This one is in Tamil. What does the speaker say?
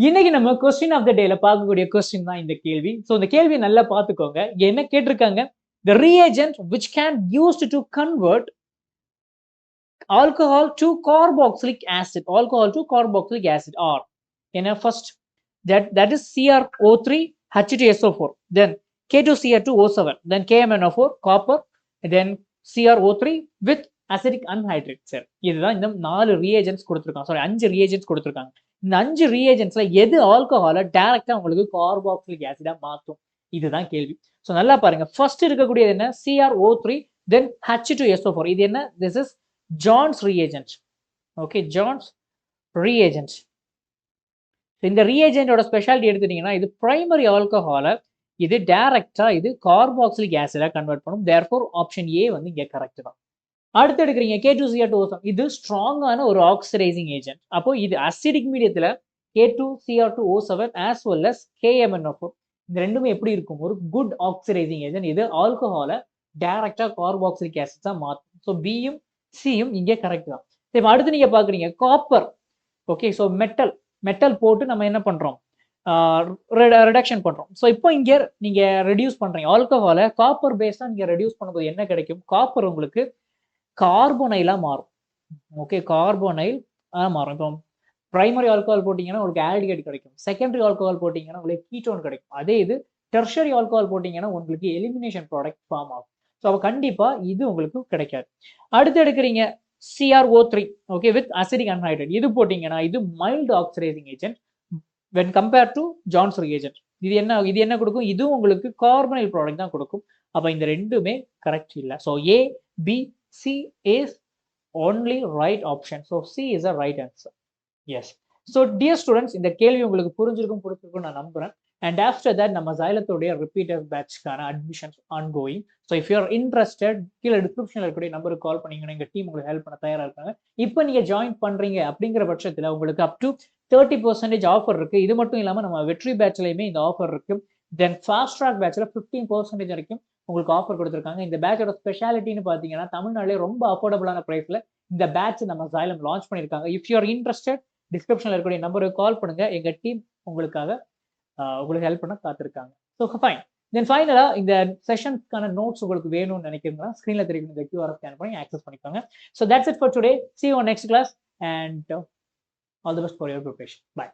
இன்னைக்கு நம்ம கொஸ்டின் ஆஃப் த டேல பார்க்கக்கூடிய கொஸ்டின் தான் இந்த கேள்வி. ஸோ இந்த கேள்வி நல்லா பார்த்துக்கோங்க. என்ன கேட்டிருக்காங்க? The reagent which can used to convert alcohol to carboxylic acid. Alcohol to carboxylic acid or என்ன first that is CrO3 H2SO4, then K2Cr2O7, then KMnO4 copper, then CrO3 with acidic anhydride. சரி, இதுதான் இந்த 4 reagents கொடுத்திருக்காங்க. சாரி 5 reagents கொடுத்திருக்காங்க. இந்த 5 reagentsல எது ஆல்கஹாலை டைரக்டா உங்களுக்கு கார்பாக்சிலிக் ஆசிடா மாத்தும்? இதுதான் கேள்வி. ஸோ நல்லா பாருங்க. ஃபர்ஸ்ட் இருக்கக்கூடியது என்ன? CrO3 then H2SO4. இது என்ன? This is John's reagent. Okay, John's reagent. இந்த ரீஏஜென்டோட ஸ்பெஷாலிட்டி எடுத்துட்டீங்கன்னா இது பிரைமரி ஆல்கஹாலை இது டைரக்டா இது கார்பாக்சிலிக் ஆசிடா கன்வெர்ட் பண்ணும். தேர்ஃபோர் ஆப்ஷன் ஏ வந்து இங்க கரெக்ட் தான். அடுத்து எடுக்கிறீங்க K2Cr2O7. இது ஸ்ட்ராங்கான ஒரு ஆக்சிடைசிங் ஏஜென்ட். அப்போ இது acidic மீடியத்துல K2Cr2O7 as well as KMnO4 இந்த ரெண்டுமே எப்படி இருக்கும்? ஒரு குட் ஆக்சிடைசிங் ஏஜென்ட். இது ஆல்கஹாலை டைரக்டா கார்பாக்சிலிக் ஆசிட் தான் மாற்றும். ஸோ பியும் சியும் இங்கே கரெக்ட் தான். இப்போ அடுத்து நீங்க பாக்குறீங்க காப்பர். ஓகே, ஸோ மெட்டல் போட்டு நம்ம என்ன பண்றோம்? ரிடக்ஷன் பண்றோம். ஸோ இப்போ இங்க நீங்க ரெடியூஸ் பண்றீங்க ஆல்கஹாலை காப்பர் பேஸ்டா நீங்க ரெடியூஸ் பண்ணும்போது என்ன கிடைக்கும்? காப்பர் உங்களுக்கு கார்போனைலா மாறும். ஓகே, கார்போனைல் மாறும். இப்போ பிரைமரி ஆல்கஹால் போட்டீங்கன்னா உங்களுக்கு ஆல்டிகைட் கிடைக்கும். செகண்டரி ஆல்கஹால் போட்டீங்கன்னா உங்களுக்கு கீட்டோன் கிடைக்கும். அதே இது டெர்ஷரி ஆல்கஹால் போட்டீங்கன்னா உங்களுக்கு எலிமினேஷன் ப்ராடக்ட் ஃபார்ம் ஆகும். ஸோ அப்போ கண்டிப்பா இது உங்களுக்கு கிடைக்காது. அடுத்து எடுக்கிறீங்க CrO3, okay, with acidic anhydride. இது போட்டீங்கன்னா இது mild oxidising agent when compared to John's reagent. இது என்ன கொடுக்கும்? இது உங்களுக்கு கார்பனைல் ப்ராடக்ட் தான் கொடுக்கும். அப்ப இந்த ரெண்டுமே கரெக்ட் இல்ல. So A, B, C is only right option. So C is a right answer. Yes. So dear students, இந்த கேள்வி உங்களுக்கு புரிஞ்சிருக்கும் நான் நம்புறேன். And after that நம்ம Xylatoடைய repeater batchக்கான admissions ongoing. So if you are interested, கீழே டிஸ்கிரிப்ஷன்ல இருக்கக்கூடிய நம்பருக்கு கால் பண்ணீங்கன்னா எங்க டீம் உங்களுக்கு ஹெல்ப் பண்ண தயாரா இருக்காங்க. இப்போ நீங்க ஜாயின் பண்றீங்க அப்படிங்கிற பட்சத்துல உங்களுக்கு up to 30% ஆஃபர் இருக்கு. இது மட்டும் இல்லாம நம்ம வெற்றி பேட்ச்லயுமே இந்த ஆஃபர் இருக்கு. தென் ஃபாஸ்ட் ட்ராக் பேட்ச்ல 15% வரைக்கும் உங்களுக்கு ஆஃபர் கொடுத்துருக்காங்க. இந்த பேட்சோட ஸ்பெஷாலிட்டின்னு பாத்தீங்கன்னா தமிழ்நாட்டிலே ரொம்ப அஃபோர்டபுளான பிரைஸ்ல இந்த பேட்ச் நம்ம Xylem லான்ச் பண்ணிருக்காங்க. இஃப் யூ ஆர் இன்ட்ரெஸ்டட், டிஸ்கிரிப்ஷன்ல இருக்கக்கூடிய நம்பருக்கு கால் பண்ணுங்க. எங்க டீம் உங்களுக்காக உங்களுக்கு ஹெல்ப் பண்ண காத்திருக்காங்க. So fine. தென் ஃபைனலா இந்த செஷனுக்கான நோட்ஸ் உங்களுக்கு வேணும்னு நினைக்கிறீங்கன்னா ஸ்கிரீன்ல தெரியும் இந்த QR ஸ்கேன் பண்ணி ஆக்சஸ் பண்ணிக்கோங்க. So that's it for today. See you on next class and all the best for your preparation. Bye.